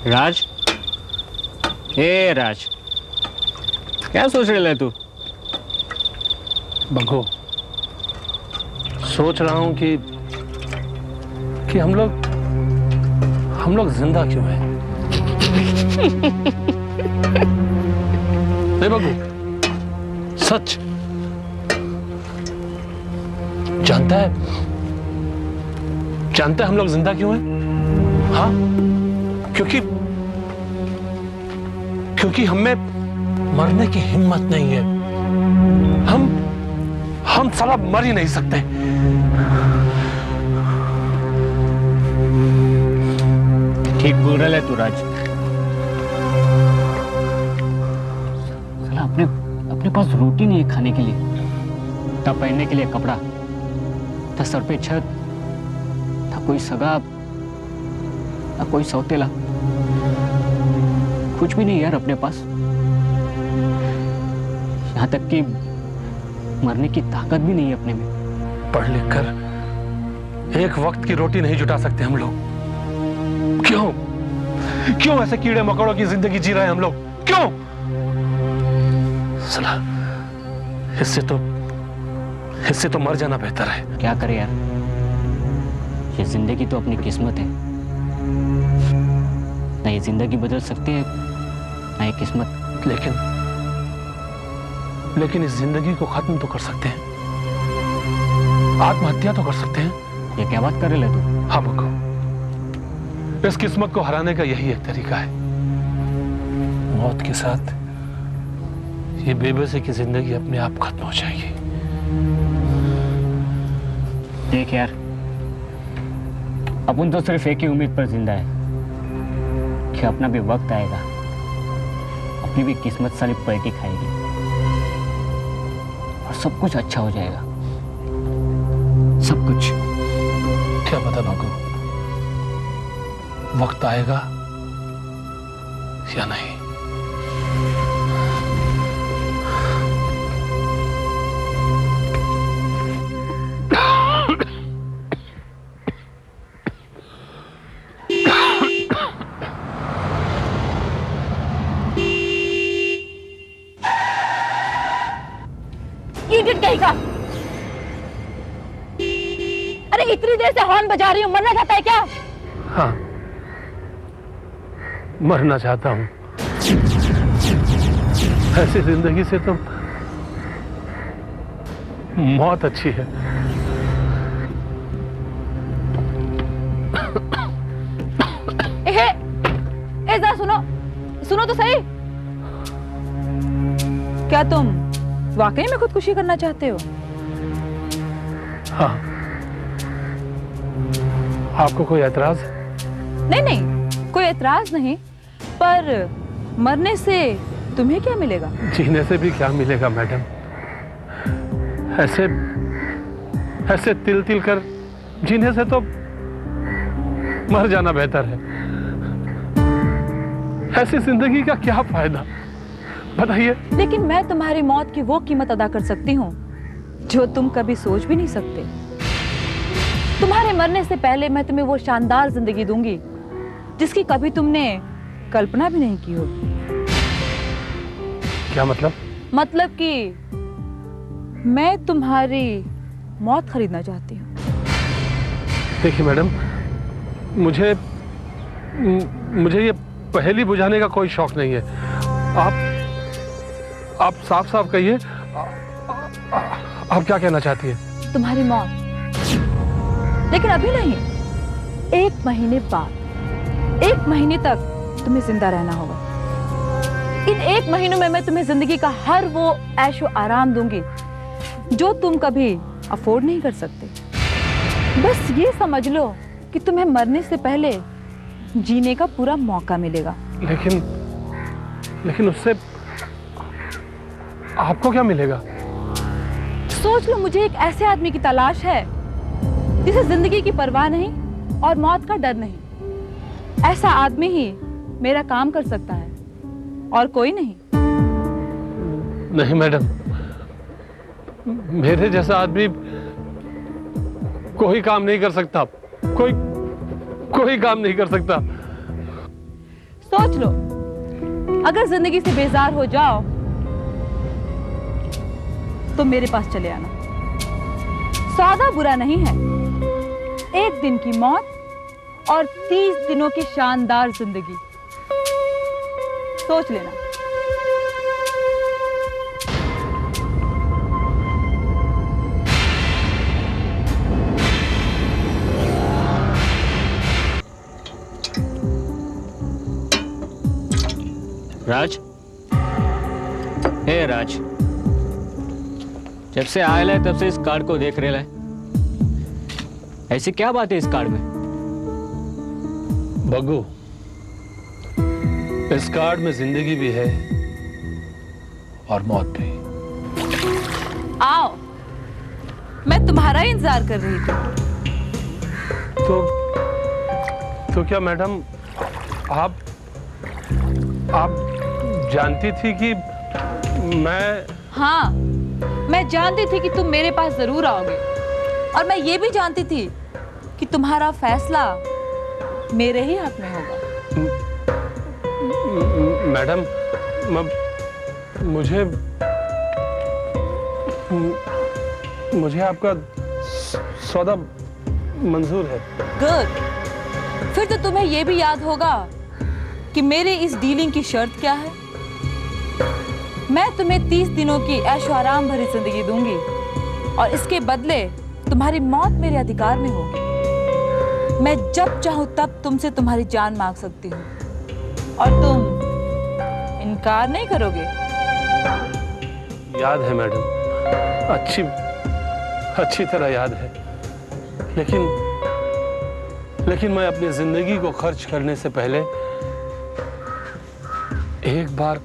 राज, हे राज, क्या सोच रहे तू? बंगो, सोच रहा हूं कि हम लोग जिंदा क्यों हैं? नहीं बंगो, सच जानता है हम लोग जिंदा क्यों हैं? हाँ, क्योंकि हमें मरने की हिम्मत नहीं है। हम साला मर ही नहीं सकते। ठीक बोल रहा है तू राज। साला अपने पास रोटी नहीं है खाने के लिए, ना पहनने के लिए कपड़ा, ना सर पे छत, ना कोई सगा, ना कोई सौतेला, कुछ भी नहीं यार अपने पास। यहाँ तक कि मरने की ताकत भी नहीं है अपने में। पढ़ लिख कर एक वक्त की रोटी नहीं जुटा सकते हम लोग। क्यों ऐसे कीड़े मकोड़ों की जिंदगी जी रहे हैं हम लोग? क्यों? सला, इससे तो मर जाना बेहतर है। क्या करे यार, ये जिंदगी तो अपनी किस्मत है। ना ये जिंदगी बदल सकती है, ना ये किस्मत। लेकिन इस जिंदगी को खत्म तो कर सकते हैं, आत्महत्या तो कर सकते हैं। ये क्या बात कर रहे तू? हाँ बंगो, इस किस्मत को हराने का यही एक तरीका है। मौत के साथ ये बेबसी की जिंदगी अपने आप खत्म हो जाएगी। देख यार, अपन तो सिर्फ एक ही उम्मीद पर जिंदा है कि अपना भी वक्त आएगा, अपनी भी किस्मत सारी पलटी खाएगी और सब कुछ अच्छा हो जाएगा। सब कुछ। क्या पता बंगो, वक्त आएगा या नहीं। कहेगा? अरे इतनी देर से हॉर्न बजा रही हूँ, मरना चाहता है क्या? हाँ, मरना चाहता हूँ। ऐसी जिंदगी से तो मौत अच्छी है। जरा सुनो तो सही। क्या तुम वाकई में खुदकुशी करना चाहते हो? हाँ। आपको कोई एतराज? नहीं, कोई एतराज नहीं, पर मरने से तुम्हें क्या मिलेगा? जीने से भी क्या मिलेगा मैडम? ऐसे तिल तिल कर जीने से तो मर जाना बेहतर है। ऐसी जिंदगी का क्या फायदा, बताइए। लेकिन मैं तुम्हारी मौत की वो कीमत अदा कर सकती हूँ जो तुम कभी सोच भी नहीं सकते। तुम्हारे मरने से पहले मैं तुम्हें वो शानदार जिंदगी दूंगी जिसकी कभी तुमने कल्पना भी नहीं की होगी। क्या मतलब? मतलब कि मैं तुम्हारी मौत खरीदना चाहती हूँ। देखिए मैडम, मुझे ये पहेली बुझाने का कोई शौक नहीं है। आप साफ साफ कहिए, आप क्या कहना चाहती हैं? तुम्हारी मौत, लेकिन अभी नहीं, 1 महीने बाद। 1 महीने तक तुम्हें जिंदा रहना होगा। इन 1 महीनों में मैं तुम्हें जिंदगी का हर वो ऐशो आराम दूंगी जो तुम कभी अफोर्ड नहीं कर सकते। बस ये समझ लो कि तुम्हें मरने से पहले जीने का पूरा मौका मिलेगा। लेकिन उससे आपको क्या मिलेगा? सोच लो, मुझे एक ऐसे आदमी की तलाश है जिसे जिंदगी की परवाह नहीं और मौत का डर नहीं। ऐसा आदमी ही मेरा काम कर सकता है और कोई नहीं। नहीं मैडम, मेरे जैसा आदमी कोई काम नहीं कर सकता। कोई काम नहीं कर सकता। सोच लो, अगर जिंदगी से बेजार हो जाओ तो मेरे पास चले आना। सौदा बुरा नहीं है, 1 दिन की मौत और 30 दिनों की शानदार जिंदगी, सोच लेना। राज, हे राज, जब से आयल है तब से इस कार्ड को देख रहे हैं। ऐसी क्या बात है इस कार्ड में? बग्गू, इस कार्ड में जिंदगी भी है और मौत भी। आओ, मैं तुम्हारा इंतजार कर रही थी। तो क्या मैडम, आप जानती थी कि मैं? हाँ, मैं जानती थी कि तुम मेरे पास जरूर आओगे, और मैं ये भी जानती थी कि तुम्हारा फैसला मेरे ही हक में होगा। मैडम, मुझे आपका सौदा मंजूर है। गुड, फिर तो तुम्हें यह भी याद होगा कि मेरे इस डीलिंग की शर्त क्या है। मैं तुम्हें 30 दिनों की ऐशो आराम भरी जिंदगी दूंगी, और इसके बदले तुम्हारी मौत मेरे अधिकार में होगी। मैं जब चाहूं तब तुमसे तुम्हारी जान मांग सकती हूँ, और तुम इनकार नहीं करोगे। याद है मैडम, अच्छी तरह याद है, लेकिन मैं अपनी जिंदगी को खर्च करने से पहले एक बार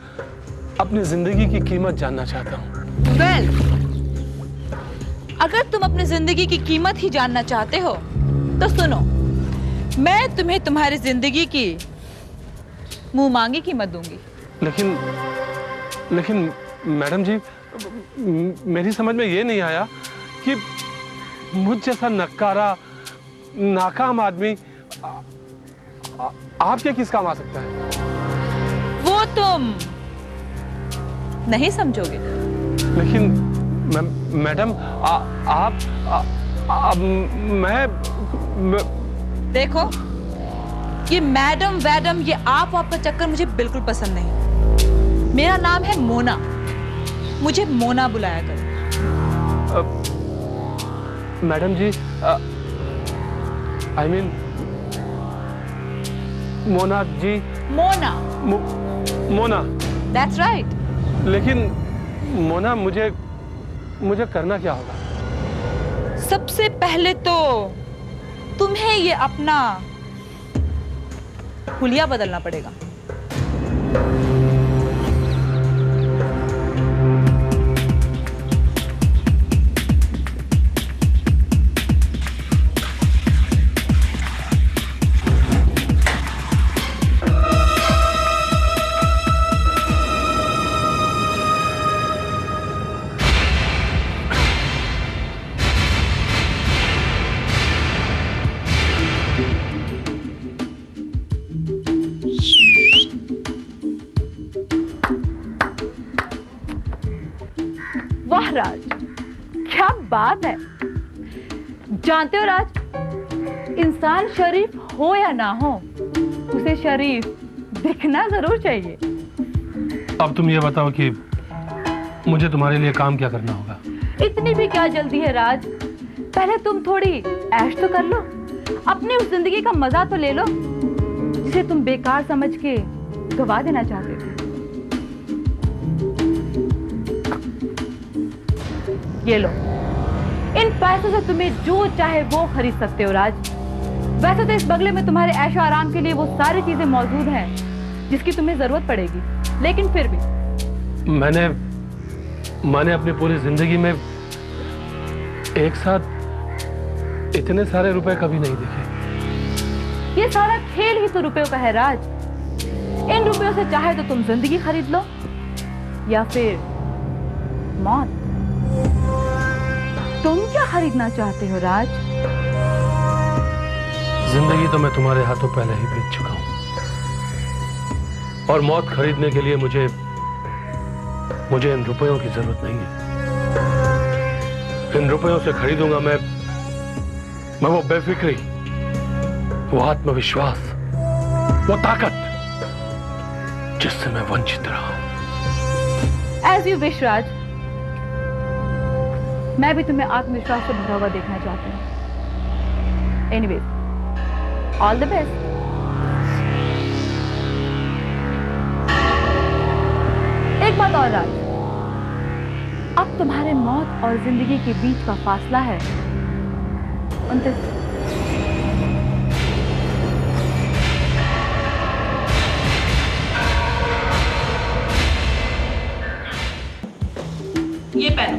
अपनी जिंदगी की कीमत जानना चाहता हूँ। वेल, अगर तुम अपनी जिंदगी की कीमत ही जानना चाहते हो तो सुनो, मैं तुम्हें तुम्हारी जिंदगी की मुंह मांगी कीमत दूंगी। लेकिन मैडम जी, मेरी समझ में ये नहीं आया कि मुझ जैसा नक्कारा नाकाम आदमी आपके किस काम आ सकता है? वो तुम नहीं समझोगे। लेकिन मैडम, मैं देखो, ये मैडम वैडम, ये आप का चक्कर मुझे बिल्कुल पसंद नहीं। मेरा नाम है मोना, मुझे मोना बुलाया करो। Madam ji, I mean, Mona ji. Mona. Mona. That's right. लेकिन मोना, मुझे करना क्या होगा? सबसे पहले तो तुम्हें ये अपना हुलिया बदलना पड़ेगा। वाह राज, क्या बात है। जानते हो राज, इंसान शरीफ हो या ना हो, उसे शरीफ दिखना जरूर चाहिए। अब तुम ये बताओ कि मुझे तुम्हारे लिए काम क्या करना होगा? इतनी भी क्या जल्दी है राज, पहले तुम थोड़ी ऐश तो कर लो, अपनी उस जिंदगी का मजा तो ले लो जिसे तुम बेकार समझ के गवा देना चाहते थे। ये लो, इन पैसों से तुम्हें जो चाहे वो खरीद सकते हो राज। वैसे तो इस बंगले में तुम्हारे ऐशो आराम के लिए वो सारी चीजें मौजूद हैं जिसकी तुम्हें जरूरत पड़ेगी, लेकिन फिर भी मैंने अपनी पूरी जिंदगी में एक साथ इतने सारे रुपए कभी नहीं देखे। ये सारा खेल ही तो रुपयों का है राज। इन रुपयों से चाहे तो तुम जिंदगी खरीद लो या फिर मौत। तुम क्या खरीदना चाहते हो राज? जिंदगी तो मैं तुम्हारे हाथों पहले ही बेच चुका हूं। और मौत खरीदने के लिए मुझे इन रुपयों की जरूरत नहीं है। इन रुपयों से खरीदूंगा मैं वो बेफिक्री, वो आत्मविश्वास, वो ताकत जिससे मैं वंचित रहा हूं। As you wish, राज। मैं भी तुम्हें आत्मविश्वास से भरा हुआ देखना चाहती हूँ। Anyways, all the best। एक बात और राज, अब तुम्हारे मौत और जिंदगी के बीच का फासला है 29। ये पहनो।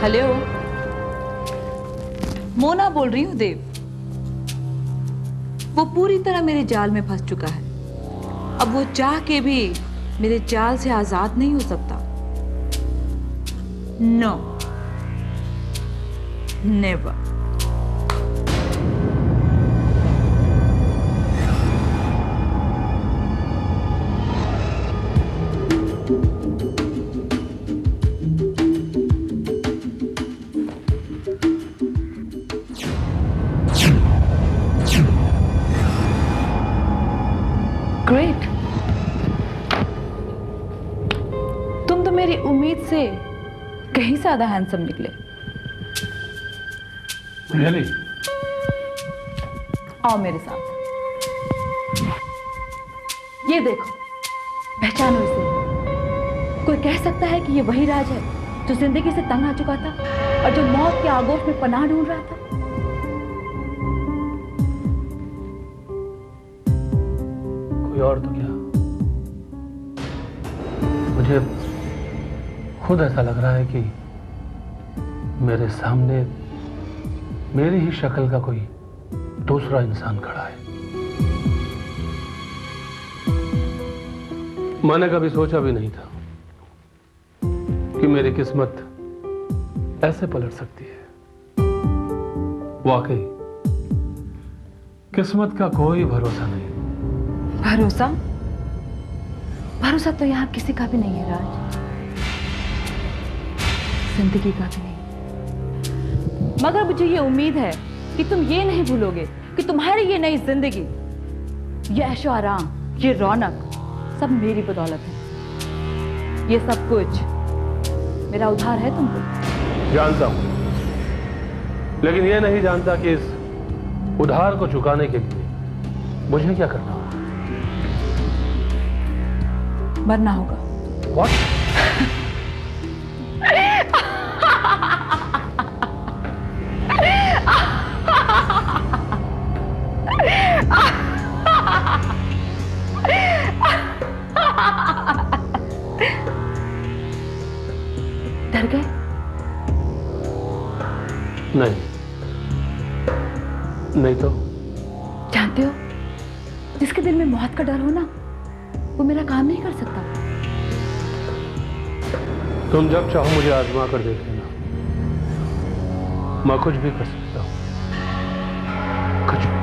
हेलो, मोना बोल रही हूँ देव। वो पूरी तरह मेरे जाल में फंस चुका है। अब वो चाह के भी मेरे जाल से आजाद नहीं हो सकता। No, never. ग्रेट, तुम तो मेरी उम्मीद से कहीं ज्यादा हैंडसम निकले। Really? आओ मेरे साथ। ये देखो, पहचानो इसे। कोई कह सकता है कि ये वही राज है जो जिंदगी से तंग आ चुका था और जो मौत के आगोश में पनाह ढूंढ रहा था। कोई और तो क्या, मुझे खुद ऐसा लग रहा है कि मेरे सामने मेरी ही शक्ल का कोई दूसरा इंसान खड़ा है। मैंने कभी सोचा भी नहीं था कि मेरी किस्मत ऐसे पलट सकती है। वाकई किस्मत का कोई भरोसा नहीं। भरोसा? भरोसा तो यहाँ किसी का भी नहीं है राज, जिंदगी का भी नहीं। मगर मुझे ये उम्मीद है कि तुम ये नहीं भूलोगे कि तुम्हारी ये नई जिंदगी, ये ऐशो आराम, ये रौनक सब मेरी बदौलत है। ये सब कुछ मेरा उधार है तुमको। जानता हूं, लेकिन ये नहीं जानता कि इस उधार को चुकाने के लिए मुझे क्या करना होगा। मरना होगा। What? डर गए? नहीं, नहीं तो। जानते हो, जिसके दिल में मौत का डर हो ना, वो मेरा काम नहीं कर सकता। तुम जब चाहो मुझे आजमा कर देख लेना, मैं कुछ भी कर सकता हूं, कुछ भी।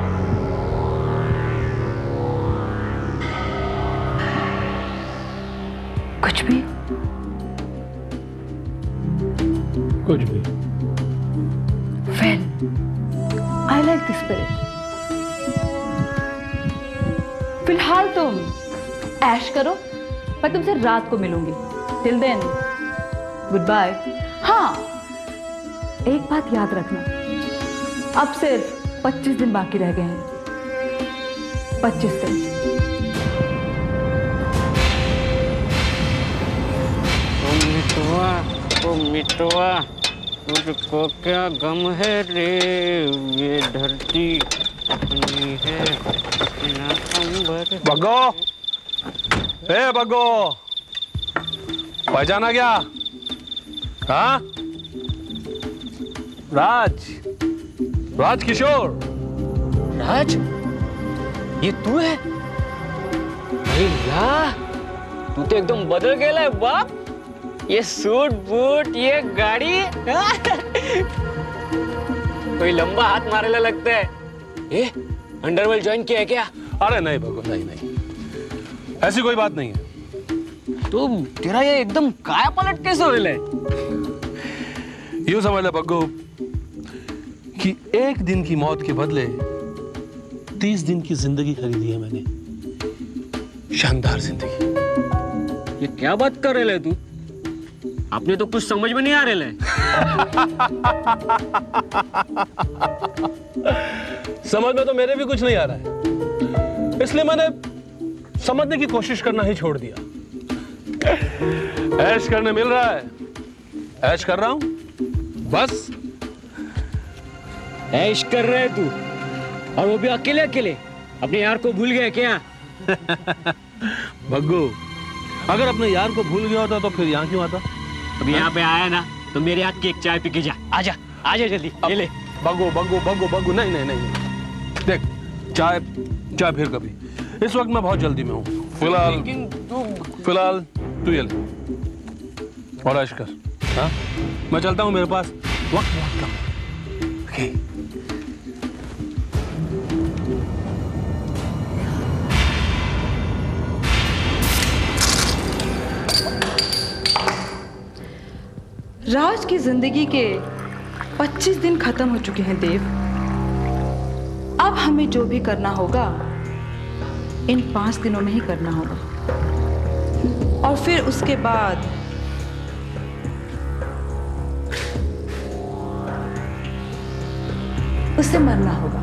कुछ भी? कुछ भी। Well, I like the spirit. फिलहाल तुम ऐश करो, मैं तुमसे रात को मिलूंगी। Till then goodbye. हाँ, एक बात याद रखना, अब सिर्फ 25 दिन बाकी रह गए हैं। 25 दिन। ओ मिटवा, तुझको क्या गम है रे, ये धरती अपनी है ना अंबर। बग्गो, ए बग्गो, पहचाना क्या? हाँ, राज किशोर। राज, ये तू है? अरे यार, तू तो एकदम बदल गया है बाप। ये सूट बूट, ये गाड़ी कोई लंबा हाथ मारेला लगता है। ए, अंडरवर्ल्ड ज्वाइन किया है क्या? अरे नहीं बग्गो, नहीं, ऐसी कोई बात नहीं है। तो तेरा ये एकदम काया पलट कैसे हो रहा है? यूं समझ ले बग्गो कि एक दिन की मौत के बदले 30 दिन की जिंदगी खरीदी है मैंने। शानदार जिंदगी। ये क्या बात कर रहे तू? आपने तो कुछ समझ में नहीं आ रहे। समझ में तो मेरे भी कुछ नहीं आ रहा है, इसलिए मैंने समझने की कोशिश करना ही छोड़ दिया। ऐश करने मिल रहा है, ऐश कर रहा हूं बस। ऐश कर रहे तू, और वो भी अकेले अकेले? अपने यार को भूल गया क्या? बग्गू, अगर अपने यार को भूल गया होता तो फिर यहाँ क्यों आता? अभी यहाँ पे आया ना, तो मेरे हाथ की एक चाय पी के जा। आजा आजा जल्दी, ये ले। बग्गू, नहीं, देख, चाय फिर कभी। इस वक्त मैं बहुत जल्दी में हूँ। फिलहाल तू ये ले और ऐश कर। हाँ, मैं चलता हूँ, मेरे पास वक्त बहुत कम। ओके। राज की जिंदगी के 25 दिन खत्म हो चुके हैं देव। अब हमें जो भी करना होगा इन 5 दिनों में ही करना होगा, और फिर उसके बाद उसे मरना होगा।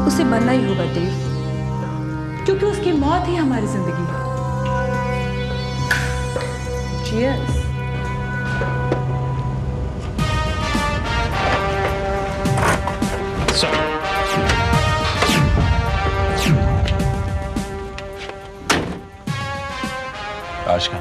उसे मरना ही होगा देव, क्योंकि उसकी मौत ही हमारी जिंदगी है। Cheers. आशिका,